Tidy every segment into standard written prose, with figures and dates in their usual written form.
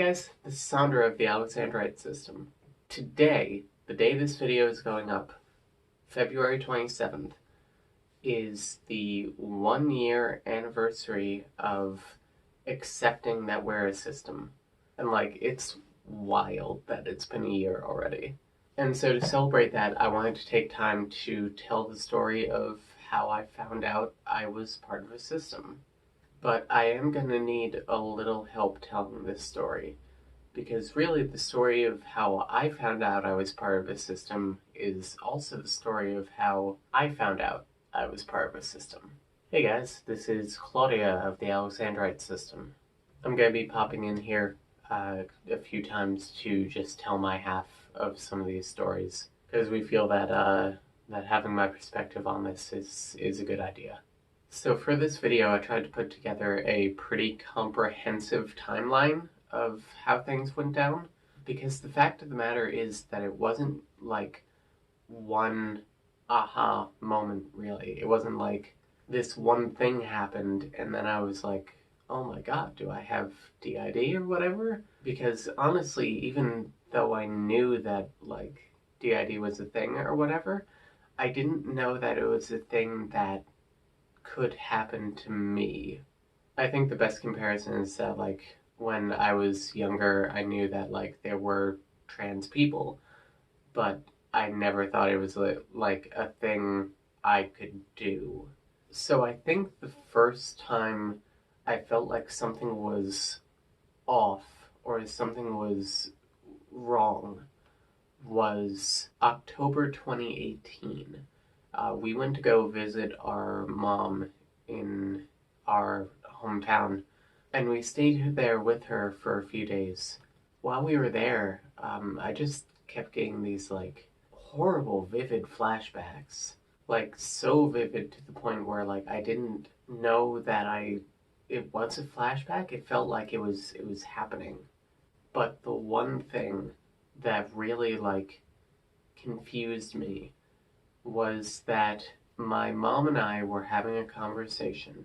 guys, this is Sandra of the Alexandrite system. Today, the day this video is going up, February 27th, is the 1 year anniversary of accepting that we're a system. And it's wild that it's been a year already. And so to celebrate that, I wanted to take time to tell the story of how I found out I was part of a system. But I am going to need a little help telling this story, because really the story of how I found out I was part of a system is also the story of how I found out I was part of a system. Hey guys, this is Claudia of the Alexandrite system. I'm going to be popping in here a few times to just tell my half of some of these stories, because we feel that having my perspective on this is a good idea. So for this video, I tried to put together a pretty comprehensive timeline of how things went down, because the fact of the matter is that it wasn't like one aha moment, really. It wasn't like this one thing happened and then I was like, oh my god, do I have DID or whatever? Because honestly, even though I knew that DID was a thing or whatever, I didn't know that it was a thing that could happen to me. I think the best comparison is that when I was younger, I knew that there were trans people, but I never thought it was a thing I could do. So I think the first time I felt like something was off or something was wrong was October 2018. We went to go visit our mom in our hometown, and we stayed there with her for a few days. While we were there, I just kept getting these horrible, vivid flashbacks. So vivid to the point where I didn't know that it was a flashback. It felt like it was happening. But the one thing that really confused me was that my mom and I were having a conversation,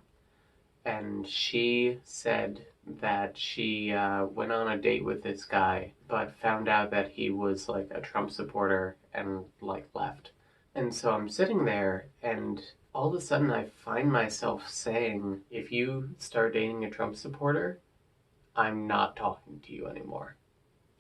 and she said that she went on a date with this guy, but found out that he was a Trump supporter and left. And so I'm sitting there, and all of a sudden I find myself saying, if you start dating a Trump supporter, I'm not talking to you anymore.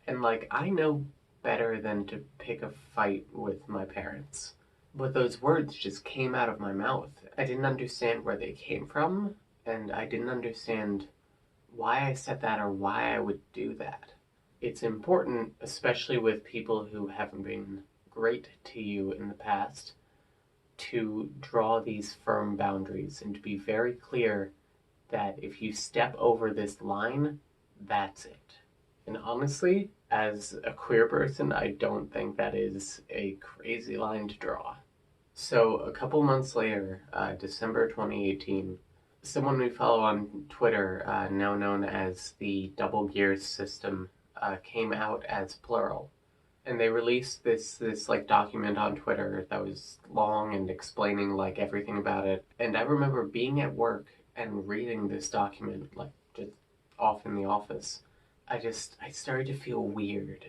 And I know better than to pick a fight with my parents. But those words just came out of my mouth. I didn't understand where they came from, and I didn't understand why I said that or why I would do that. It's important, especially with people who haven't been great to you in the past, to draw these firm boundaries and to be very clear that if you step over this line, that's it. And honestly, as a queer person, I don't think that is a crazy line to draw. So a couple months later, December 2018, someone we follow on Twitter, now known as the Double Gears System, came out as plural. And they released this document on Twitter that was long and explaining everything about it. And I remember being at work and reading this document just off in the office. I started to feel weird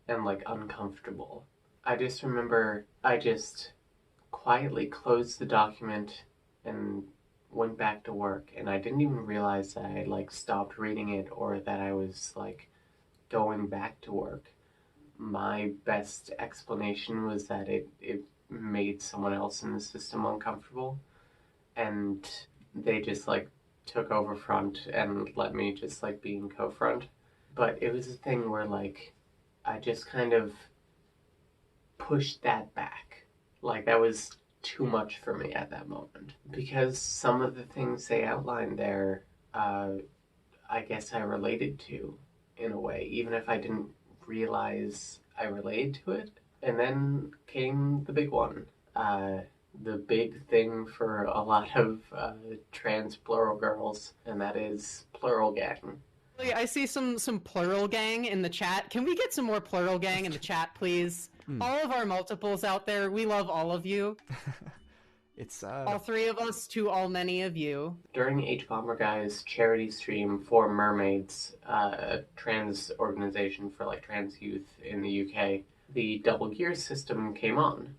and uncomfortable. I just remember I just quietly closed the document and went back to work, and I didn't even realize that I stopped reading it or that I was going back to work. My best explanation was that it made someone else in the system uncomfortable, and they just took over front and let me just be in co-front. But it was a thing where I just kind of pushed that back. That was too much for me at that moment. Because some of the things they outlined there, I guess I related to in a way, even if I didn't realize I related to it. And then came the big one. The big thing for a lot of trans plural girls, and that is plural gang. I see some plural gang in the chat. Can we get some more plural gang in the chat, please? All of our multiples out there, we love all of you. It's All three of us to all many of you. During H Bomber Guy's charity stream for Mermaids, a trans organization for like trans youth in the UK, the double gear system came on,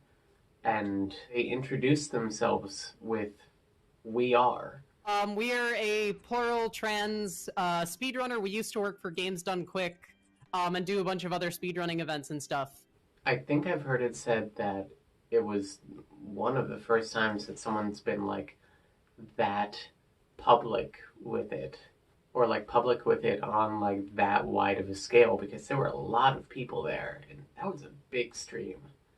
and they introduced themselves with "We are." We are a plural trans speedrunner. We used to work for Games Done Quick, and do a bunch of other speedrunning events and stuff. I think I've heard it said that it was one of the first times that someone's been like that public with it, or like public with it on like that wide of a scale, because there were a lot of people there and that was a big stream.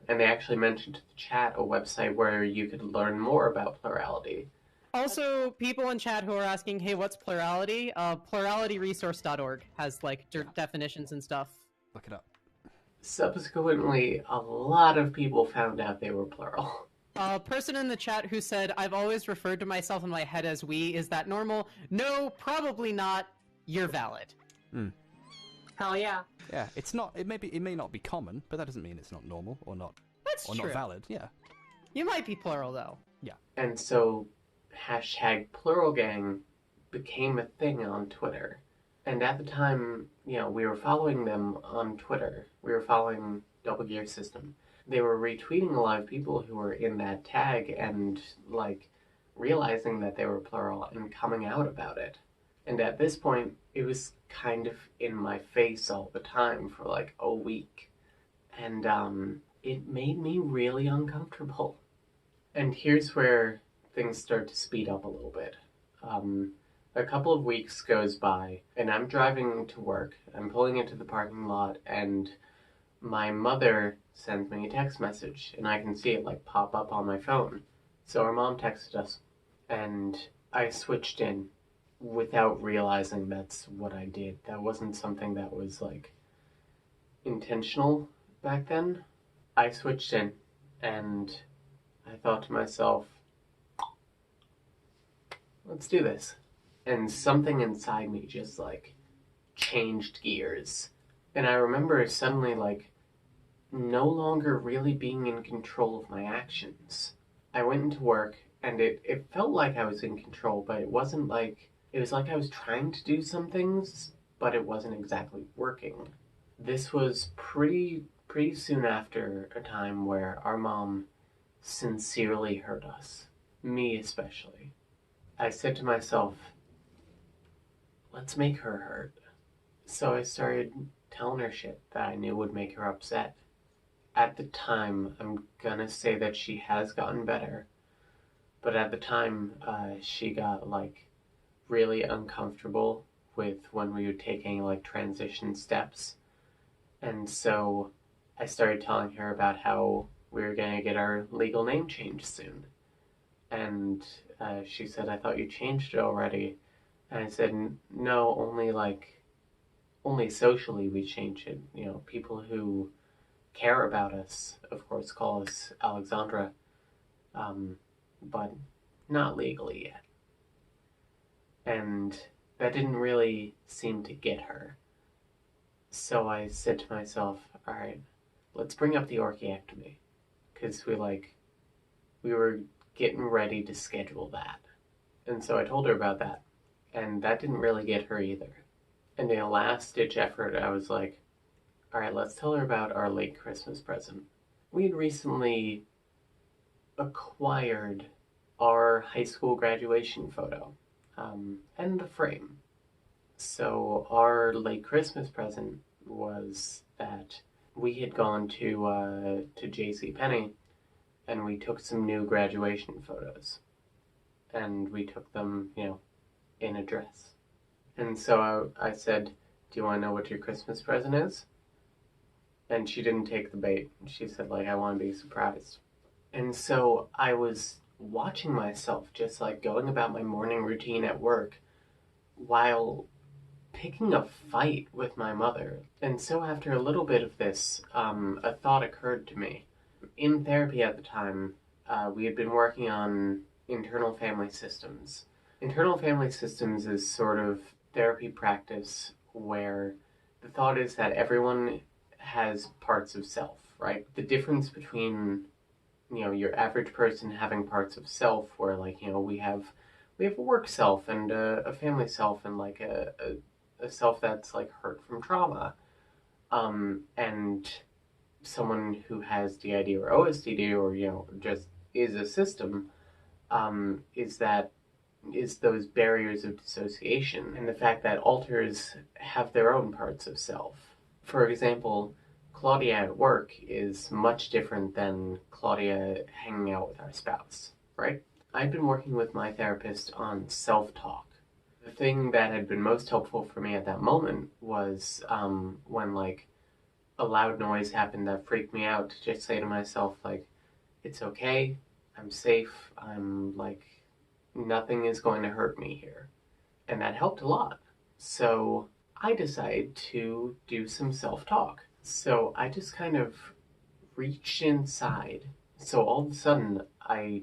And they actually mentioned to the chat a website where you could learn more about plurality. Also, people in chat who are asking, hey, what's plurality? Pluralityresource.org has like definitions and stuff. look it up. Subsequently, a lot of people found out they were plural. A person in the chat who said, I've always referred to myself in my head as we. Is that normal? No, probably not. You're valid. Hell yeah. Yeah, it's not. It may not be common, but that doesn't mean it's not normal or not That's or true. not valid. Yeah. You might be plural though. Yeah. And so hashtag plural gang became a thing on Twitter. And at the time, you know, we were following them on Twitter. We were following Double Gear System. They were retweeting a lot of people who were in that tag and, like, realizing that they were plural and coming out about it. And at this point, it was kind of in my face all the time for, like, a week. And, it made me really uncomfortable. And here's where things start to speed up a little bit. A couple of weeks goes by, and I'm driving to work. I'm pulling into the parking lot, and my mother sends me a text message, and I can see it like pop up on my phone. So our mom texted us, and I switched in without realizing that's what I did. That wasn't something that was like intentional back then. I switched in, and I thought to myself, let's do this. And something inside me just like changed gears. And I remember suddenly like no longer really being in control of my actions. I went into work and it felt like I was in control, but it wasn't like, it was like I was trying to do some things, but it wasn't exactly working. This was pretty soon after a time where our mom sincerely hurt us. Me especially. I said to myself, let's make her hurt. So I started telling her shit that I knew would make her upset. At the time, I'm gonna say that she has gotten better, but at the time, she got like really uncomfortable with when we would take any like transition steps. And so I started telling her about how we were gonna get our legal name changed soon. And she said, I thought you changed it already. And I said, no, only socially we change it. You know, people who care about us, of course, call us Alexandra, but not legally yet. And that didn't really seem to get her. So I said to myself, all right, let's bring up the orchiectomy. Because we were getting ready to schedule that. And so I told her about that. And that didn't really get her either. And in a last-ditch effort, I was like, all right, let's tell her about our late Christmas present. We had recently acquired our high school graduation photo and the frame. So our late Christmas present was that we had gone to JCPenney and we took some new graduation photos. And we took them, you know, in a dress. And so I said, do you want to know what your Christmas present is? And she didn't take the bait. She said, like, I want to be surprised. And so I was watching myself just like going about my morning routine at work while picking a fight with my mother. And so after a little bit of this, a thought occurred to me. In therapy at the time, we had been working on internal family systems. Internal family systems is sort of therapy practice where the thought is that everyone has parts of self, right? The difference between your average person having parts of self where, like, we have a work self and a family self and, like, a self that's, like, hurt from trauma. And someone who has DID or OSDD or, just is a system, is those barriers of dissociation and the fact that alters have their own parts of self. For example, Claudia at work is much different than Claudia hanging out with our spouse, right? I've been working with my therapist on self-talk. The thing that had been most helpful for me at that moment was when, like, a loud noise happened that freaked me out, to just say to myself, like, it's okay, I'm safe, I'm, like, nothing is going to hurt me here. And that helped a lot. So I decided to do some self-talk. So I just kind of reached inside. So all of a sudden, I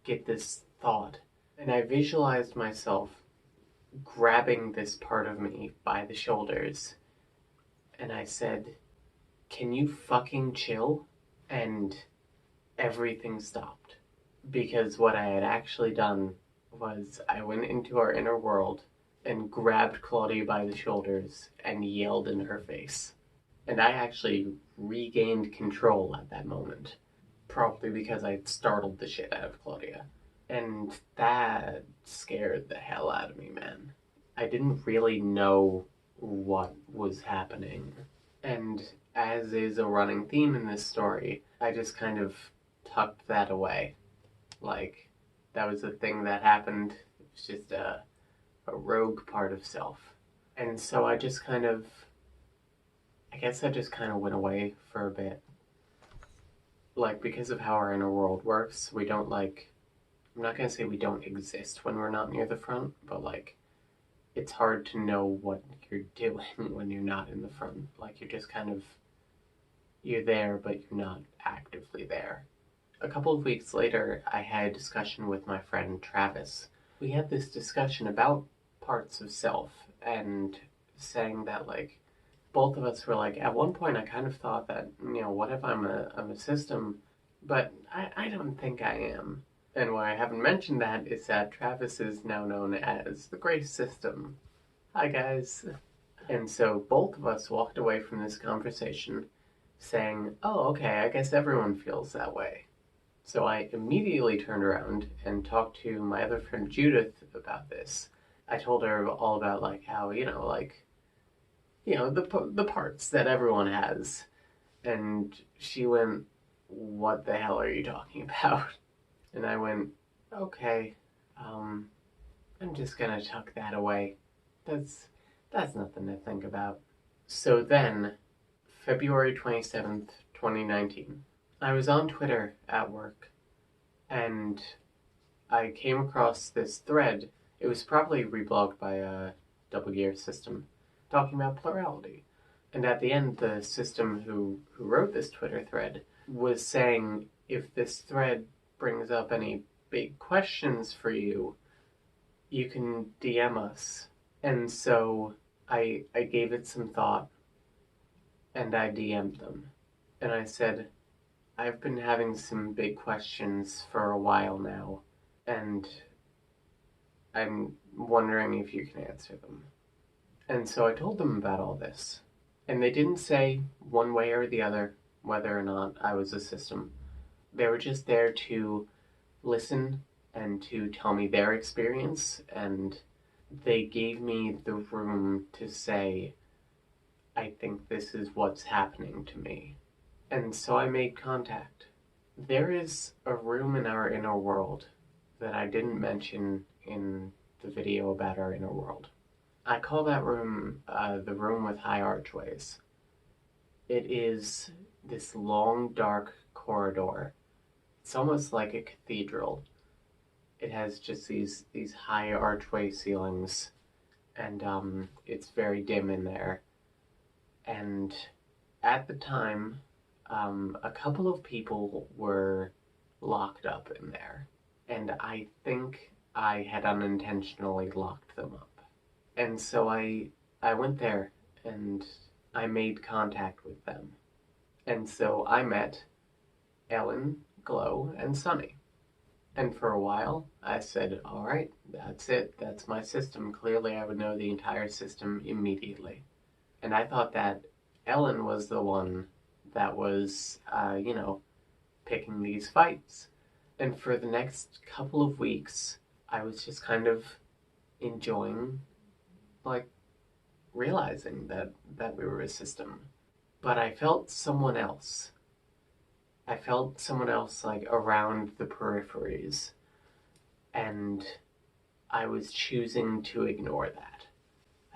get this thought, and I visualized myself grabbing this part of me by the shoulders, and I said, "Can you fucking chill?" And everything stopped. Because what I had actually done was I went into our inner world and grabbed Claudia by the shoulders and yelled in her face. And I actually regained control at that moment. Probably because I startled the shit out of Claudia. And that scared the hell out of me, man. I didn't really know what was happening. And as is a running theme in this story, I just kind of tucked that away. Like, that was a thing that happened. It was just a rogue part of self. And so I just kind of, I guess I just kind of went away for a bit. Like, because of how our inner world works, we don't, like, I'm not going to say we don't exist when we're not near the front, but, like, it's hard to know what you're doing when you're not in the front. Like, you're just kind of, you're there, but you're not actively there. A couple of weeks later, I had a discussion with my friend Travis. We had this discussion about parts of self and saying that, like, both of us were like, at one point I kind of thought that, what if I'm a system, but I don't think I am. And why I haven't mentioned that is that Travis is now known as the Grace System. Hi, guys. And so both of us walked away from this conversation saying, oh, okay, I guess everyone feels that way. So I immediately turned around and talked to my other friend Judith about this. I told her all about, like, how, the parts that everyone has. And she went, what the hell are you talking about? And I went, okay, I'm just gonna tuck that away. That's nothing to think about. So then, February 27th, 2019, I was on Twitter at work, and I came across this thread. It was probably reblogged by a Double Gear System, talking about plurality. And at the end, the system who wrote this Twitter thread was saying, if this thread brings up any big questions for you, you can DM us. And so I gave it some thought, and I DM'd them. And I said, I've been having some big questions for a while now, and I'm wondering if you can answer them. And so I told them about all this. And they didn't say one way or the other whether or not I was a system. They were just there to listen and to tell me their experience, and they gave me the room to say, I think this is what's happening to me. And so I made contact. There is a room in our inner world that I didn't mention in the video about our inner world. I call that room the room with high archways. It is this long, dark corridor. It's almost like a cathedral. It has just these high archway ceilings, and it's very dim in there. And at the time, a couple of people were locked up in there, and I think I had unintentionally locked them up. And so I went there, and I made contact with them. And so I met Ellen, Glow, and Sunny. And for a while, I said, all right, that's it. That's my system. Clearly, I would know the entire system immediately. And I thought that Ellen was the one that was, picking these fights. And for the next couple of weeks, I was just kind of enjoying, realizing that we were a system. But I felt someone else. I felt someone else, around the peripheries. And I was choosing to ignore that.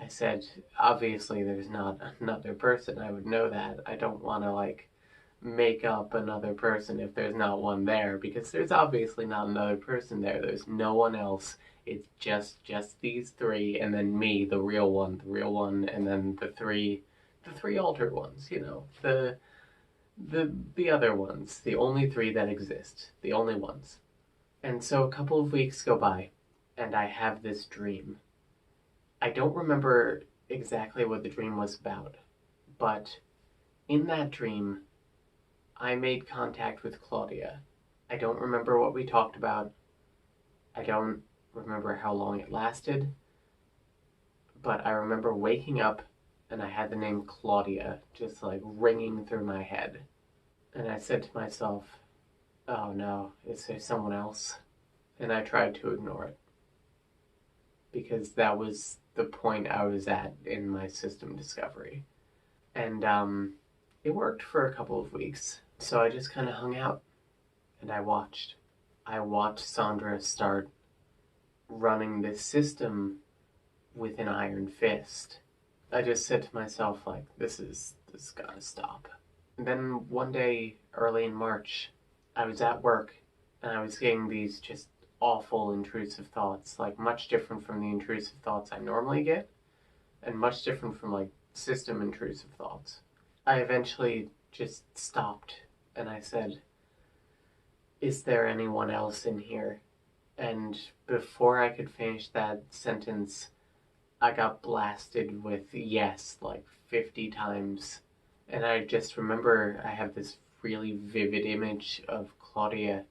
I said, obviously there's not another person. I would know that. I don't want to, make up another person if there's not one there, because there's obviously not another person there. There's no one else. It's just these three, and then me, the real one, and then the three altered ones, the other ones, the only three that exist, the only ones. And so a couple of weeks go by, and I have this dream. I don't remember exactly what the dream was about, but in that dream, I made contact with Claudia. I don't remember what we talked about. I don't remember how long it lasted, but I remember waking up and I had the name Claudia just ringing through my head. And I said to myself, oh no, is there someone else? And I tried to ignore it, because that was the point I was at in my system discovery. And it worked for a couple of weeks. So I just kind of hung out and I watched. I watched Sandra start running this system with an iron fist. I just said to myself, this gotta stop. And then one day, early in March, I was at work and I was getting these just awful intrusive thoughts, much different from the intrusive thoughts I normally get, and much different from system intrusive thoughts. I eventually just stopped and I said, is there anyone else in here? And before I could finish that sentence, I got blasted with yes 50 times. And I just remember I have this really vivid image of Claudia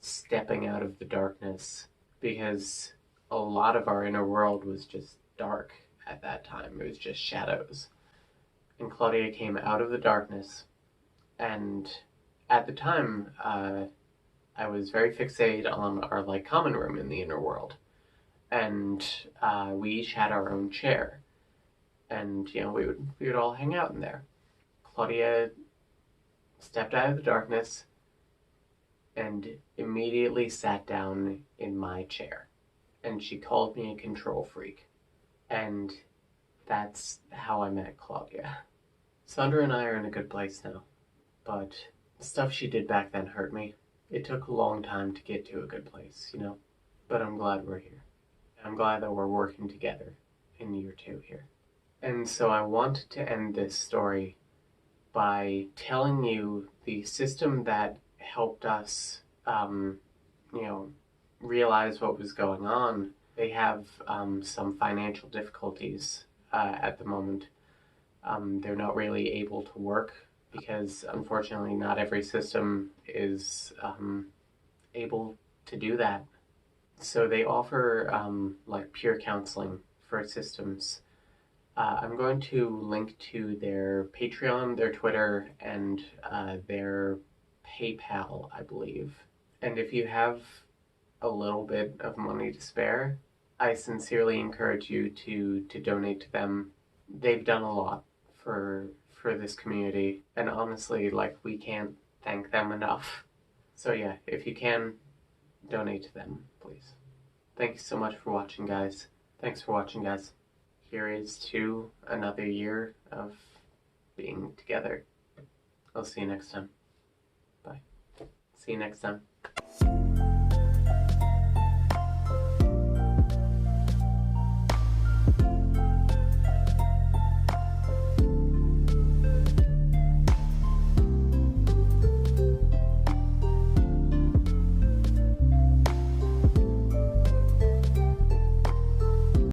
stepping out of the darkness, because a lot of our inner world was just dark at that time. It was just shadows. And Claudia came out of the darkness, and at the time, I was very fixated on our common room in the inner world, and we each had our own chair, and we would all hang out in there. Claudia stepped out of the darkness and immediately sat down in my chair, and she called me a control freak, and that's how I met Claudia. Sandra and I are in a good place now, but the stuff she did back then hurt me. It took a long time to get to a good place, but I'm glad we're here. I'm glad that we're working together in year 2 here. And so I wanted to end this story by telling you the system that helped us, realize what was going on. They have some financial difficulties at the moment. They're not really able to work because, unfortunately, not every system is able to do that. So they offer peer counseling for systems. I'm going to link to their Patreon, their Twitter, and their PayPal, I believe. And if you have a little bit of money to spare, I sincerely encourage you to donate to them. They've done a lot for this community, and honestly, we can't thank them enough. So yeah, if you can, donate to them, please. Thank you so much for watching, guys. Thanks for watching, guys. Here is to another year of being together. I'll see you next time. Bye. See you next time.